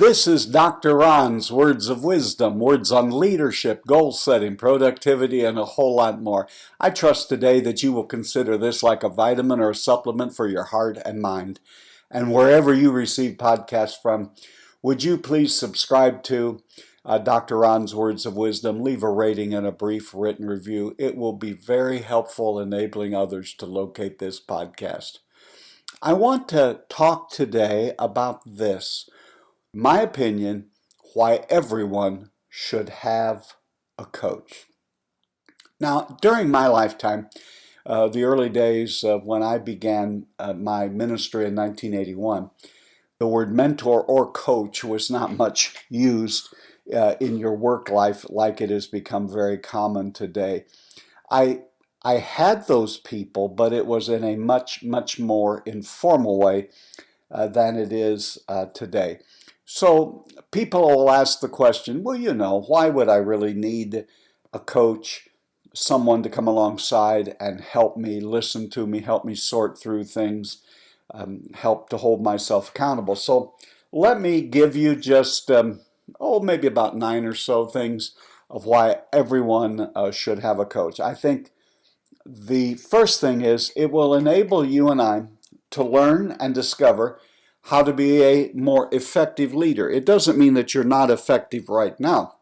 This is Dr. Ron's Words of Wisdom, words on leadership, goal setting, productivity, and a whole lot more. I trust today that you will consider this like a vitamin or a supplement for your heart and mind. And wherever you receive podcasts from, would you please subscribe to Dr. Ron's Words of Wisdom? Leave a rating and a brief written review. It will be very helpful enabling others to locate this podcast. I want to talk today about this. My opinion, why everyone should have a coach. Now, during my lifetime, the early days of when I began my ministry in 1981, the word mentor or coach was not much used in your work life like it has become very common today. I had those people, but it was in a much more informal way than it is today. So people will ask the question, well, why would I really need a coach, someone to come alongside and help me, listen to me, help me sort through things, help to hold myself accountable? So let me give you just, maybe about 9 or so things of why everyone should have a coach. I think the first thing is it will enable you and I to learn and discover how to be a more effective leader. It doesn't mean that you're not effective right now.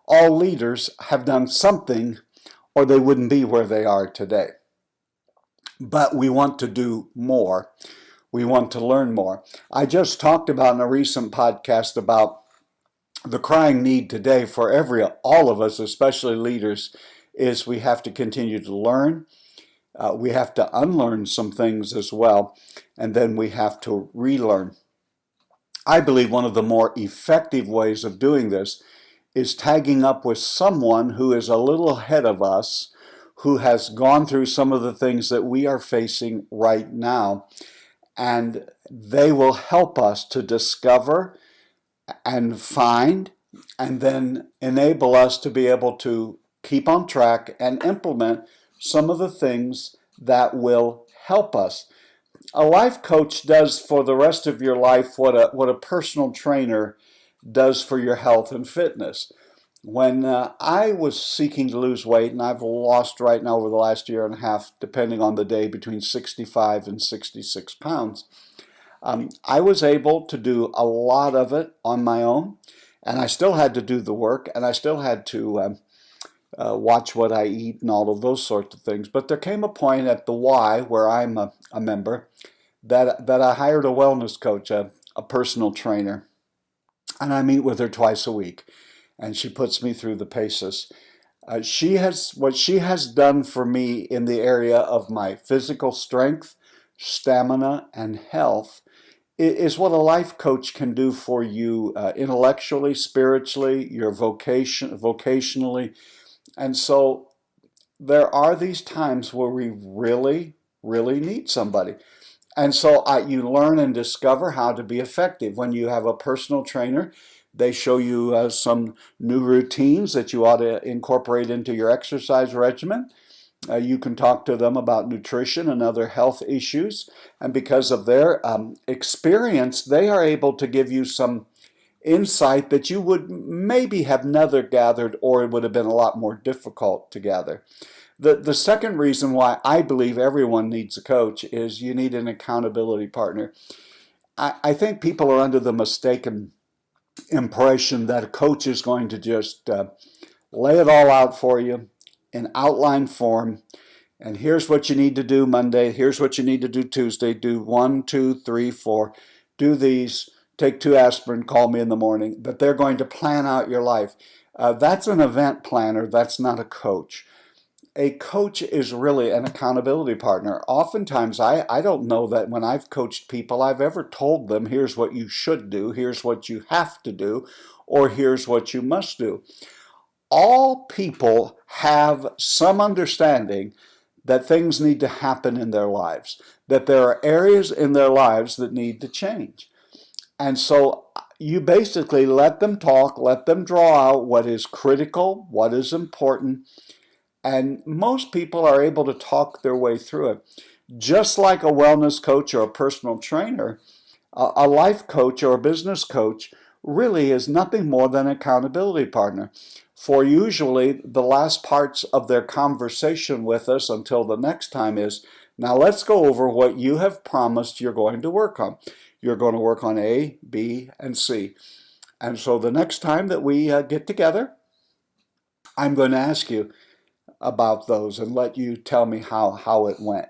All leaders have done something or they wouldn't be where they are today. But we want to do more. We want to learn more. I just talked about in a recent podcast about the crying need today for all of us, especially leaders, is we have to continue to learn. We have to unlearn some things as well, and then we have to relearn. I believe one of the more effective ways of doing this is tagging up with someone who is a little ahead of us, who has gone through some of the things that we are facing right now, and they will help us to discover and find, and then enable us to be able to keep on track and implement some of the things that will help us. A life coach does for the rest of your life what a personal trainer does for your health and fitness. When I was seeking to lose weight, and I've lost right now over the last year and a half, depending on the day, between 65 and 66 pounds, I was able to do a lot of it on my own, and I still had to do the work, and I still had to watch what I eat and all of those sorts of things. But there came a point at the Y, where I'm a member, that I hired a wellness coach, a personal trainer, and I meet with her twice a week, and she puts me through the paces. What she has done for me in the area of my physical strength, stamina, and health is what a life coach can do for you intellectually, spiritually, your vocationally. And so there are these times where we really need somebody. And so you learn and discover how to be effective. When you have a personal trainer, they show you some new routines that you ought to incorporate into your exercise regimen. You can talk to them about nutrition and other health issues. And because of their experience, they are able to give you some insight that you would maybe have never gathered, or it would have been a lot more difficult to gather. The second reason why I believe everyone needs a coach is you need an accountability partner. I think people are under the mistaken impression that a coach is going to just lay it all out for you in outline form, and here's what you need to do Monday, here's what you need to do Tuesday, do 1, 2, 3, 4, do these, take 2 aspirin, call me in the morning. But they're going to plan out your life. That's an event planner. That's not a coach. A coach is really an accountability partner. Oftentimes, I don't know that when I've coached people, I've ever told them, here's what you should do, here's what you have to do, or here's what you must do. All people have some understanding that things need to happen in their lives, that there are areas in their lives that need to change. And so you basically let them talk, let them draw out what is critical, what is important, and most people are able to talk their way through it. Just like a wellness coach or a personal trainer, A life coach or a business coach really is nothing more than an accountability partner. For usually the last parts of their conversation with us until the next time is, now let's go over what you have promised you're going to work on. You're going to work on A, B, and C. And so the next time that we get together, I'm going to ask you about those and let you tell me how it went.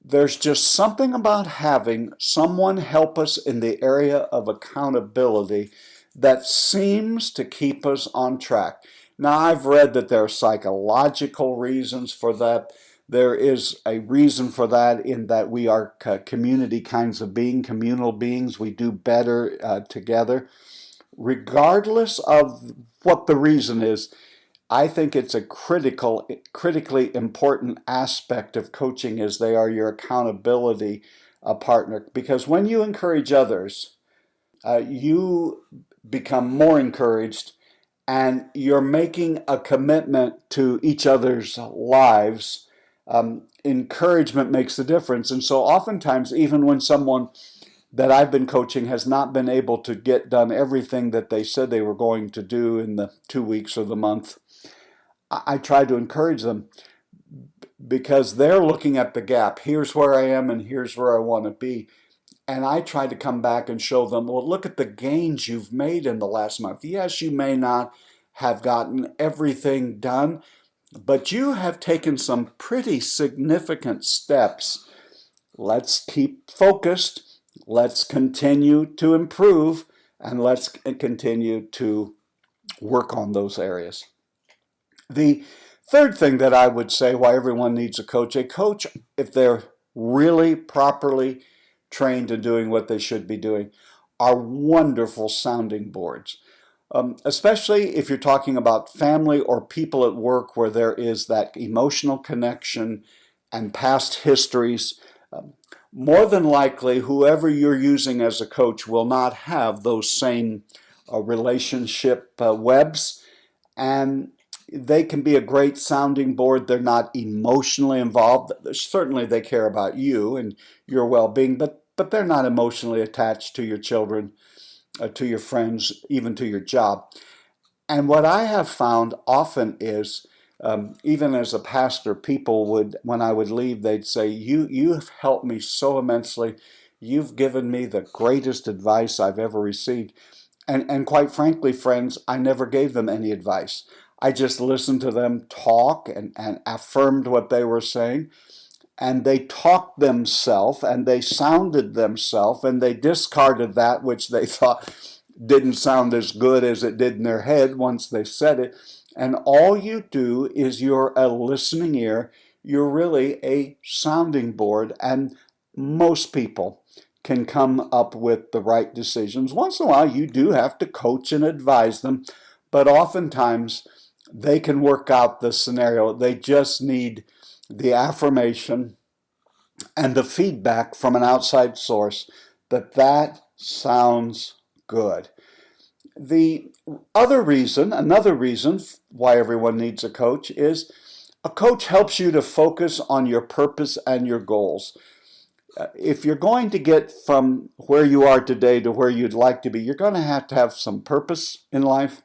There's just something about having someone help us in the area of accountability that seems to keep us on track. Now, I've read that there are psychological reasons for that. There is a reason for that in that we are community kinds of communal beings. We do better together. Regardless of what the reason is, I think it's a critically important aspect of coaching is they are your accountability partner. Because when you encourage others, you become more encouraged and you're making a commitment to each other's lives. Encouragement makes the difference. And so oftentimes, even when someone that I've been coaching has not been able to get done everything that they said they were going to do in the 2 weeks or the month, I try to encourage them because they're looking at the gap. Here's where I am and here's where I want to be. And I try to come back and show them, well, look at the gains you've made in the last month. Yes, you may not have gotten everything done, but you have taken some pretty significant steps. Let's keep focused. Let's continue to improve, and let's continue to work on those areas. The third thing that I would say why everyone needs a coach, if they're really properly trained in doing what they should be doing, are wonderful sounding boards. Especially if you're talking about family or people at work where there is that emotional connection and past histories. More than likely, whoever you're using as a coach will not have those same relationship webs, and they can be a great sounding board. They're not emotionally involved. Certainly they care about you and your well-being, but they're not emotionally attached to your children, to your friends, even to your job. And what I have found often is, even as a pastor, people would, when I would leave, they'd say, you have helped me so immensely. You've given me the greatest advice I've ever received. And quite frankly, friends, I never gave them any advice. I just listened to them talk and affirmed what they were saying. And they talked themselves and they sounded themselves and they discarded that which they thought didn't sound as good as it did in their head once they said it. And all you do is you're a listening ear. You're really a sounding board. And most people can come up with the right decisions. Once in a while, you do have to coach and advise them. But oftentimes, they can work out the scenario. They just need the affirmation and the feedback from an outside source that sounds good. Another reason why everyone needs a coach is a coach helps you to focus on your purpose and your goals. If you're going to get from where you are today to where you'd like to be, you're going to have some purpose in life,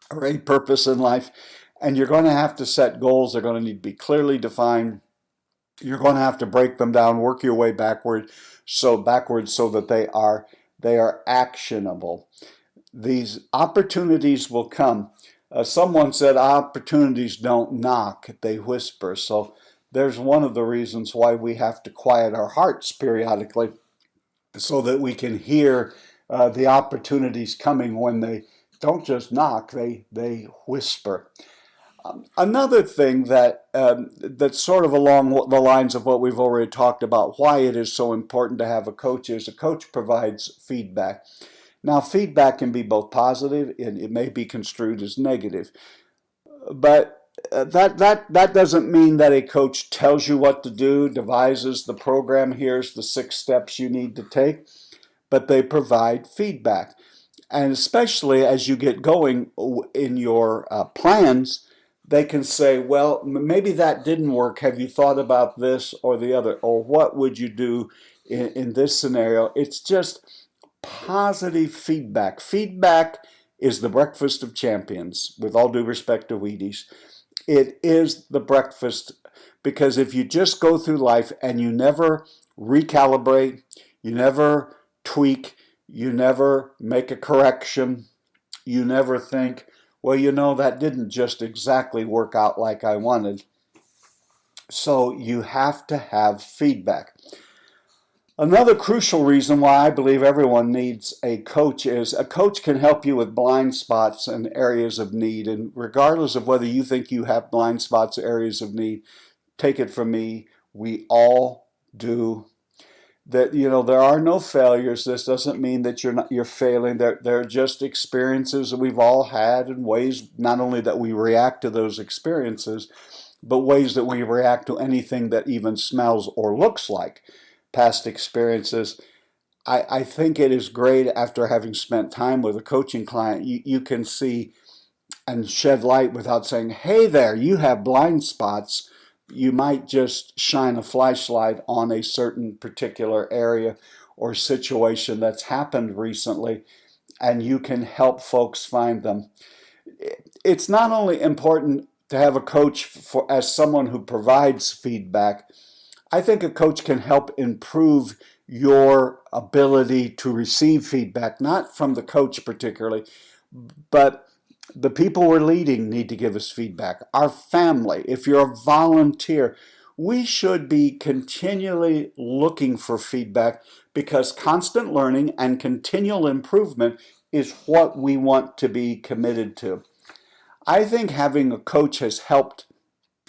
or a purpose in life, and you're going to have to set goals. They're going to need to be clearly defined. You're going to have to break them down, work your way backwards so that they are actionable. These opportunities will come. Someone said opportunities don't knock, they whisper. So there's one of the reasons why we have to quiet our hearts periodically so that we can hear the opportunities coming when they don't just knock, they whisper. Another thing that's sort of along the lines of what we've already talked about, why it is so important to have a coach, is a coach provides feedback. Now, feedback can be both positive and it may be construed as negative. But that doesn't mean that a coach tells you what to do, devises the program, here's the 6 steps you need to take, but they provide feedback. And especially as you get going in your plans, they can say, well, maybe that didn't work. Have you thought about this or the other? Or what would you do in this scenario? It's just positive feedback. Feedback is the breakfast of champions, with all due respect to Wheaties. It is the breakfast, because if you just go through life and you never recalibrate, you never tweak, you never make a correction, you never think, well, that didn't just exactly work out like I wanted. So you have to have feedback. Another crucial reason why I believe everyone needs a coach is a coach can help you with blind spots and areas of need. And regardless of whether you think you have blind spots or areas of need, take it from me, we all do. That there are no failures. This doesn't mean that you're failing. They're just experiences that we've all had, and ways not only that we react to those experiences, but ways that we react to anything that even smells or looks like past experiences. I think it is great, after having spent time with a coaching client, you can see and shed light without saying, hey there, you have blind spots. You might just shine a flashlight on a certain particular area or situation that's happened recently, and you can help folks find them. It's not only important to have a coach as someone who provides feedback. I think a coach can help improve your ability to receive feedback, not from the coach particularly, but the people we're leading need to give us feedback. Our family, if you're a volunteer, we should be continually looking for feedback, because constant learning and continual improvement is what we want to be committed to. I think having a coach has helped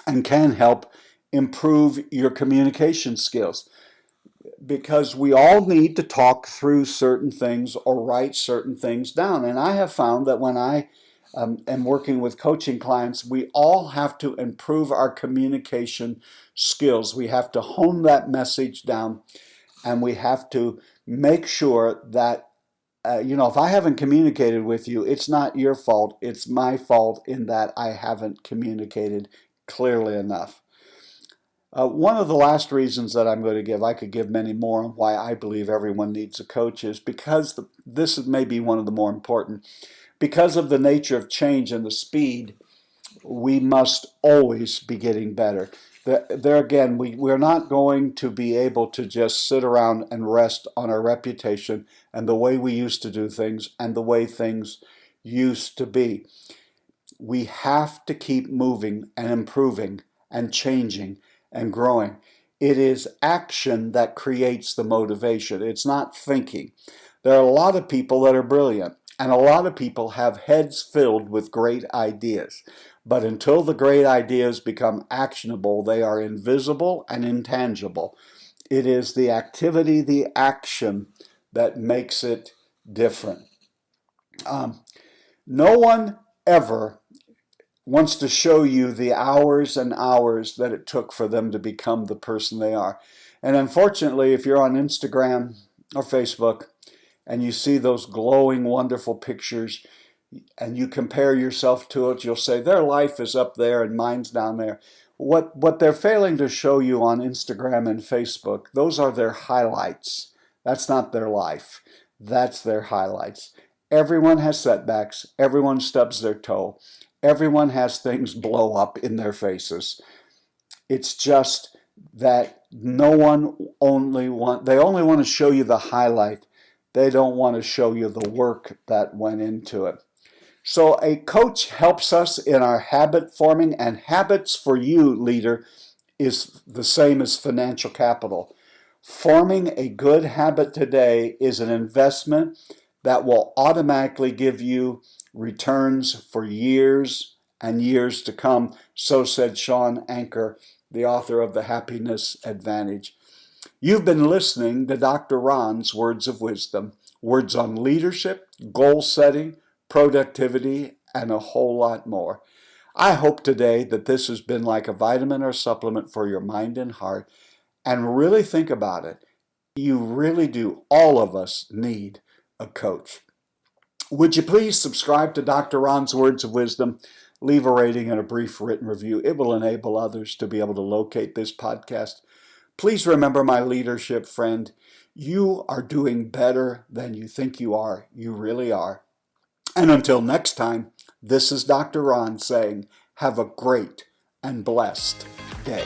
and can help improve your communication skills, because we all need to talk through certain things or write certain things down. And I have found that when I am working with coaching clients, we all have to improve our communication skills. We have to hone that message down, and we have to make sure that if I haven't communicated with you, it's not your fault. It's my fault in that I haven't communicated clearly enough. One of the last reasons that I'm going to give, I could give many more, on why I believe everyone needs a coach, is because this may be one of the more important. Because of the nature of change and the speed, we must always be getting better. There again, we're not going to be able to just sit around and rest on our reputation and the way we used to do things and the way things used to be. We have to keep moving and improving and changing and growing. It is action that creates the motivation. It's not thinking. There are a lot of people that are brilliant, and a lot of people have heads filled with great ideas. But until the great ideas become actionable, they are invisible and intangible. It is the activity, the action, that makes it different. No one ever wants to show you the hours and hours that it took for them to become the person they are. And unfortunately, if you're on Instagram or Facebook and you see those glowing, wonderful pictures, and you compare yourself to it, you'll say, their life is up there and mine's down there. What they're failing to show you on Instagram and Facebook, those are their highlights. That's not their life. That's their highlights. Everyone has setbacks. Everyone stubs their toe. Everyone has things blow up in their faces. It's just that they only want to show you the highlight. They don't want to show you the work that went into it. So a coach helps us in our habit forming, and habits for you, leader, is the same as financial capital. Forming a good habit today is an investment that will automatically give you returns for years and years to come. So said Shawn Achor, the author of The Happiness Advantage. You've been listening to Dr. Ron's Words of Wisdom, words on leadership, goal setting, productivity, and a whole lot more. I hope today that this has been like a vitamin or supplement for your mind and heart. And really think about it. You really do. All of us need a coach. Would you please subscribe to Dr. Ron's Words of Wisdom? leave a rating and a brief written review. It will enable others to be able to locate this podcast. Please remember, my leadership friend, you are doing better than you think you are. You really are. And until next time, this is Dr. Ron saying, have a great and blessed day.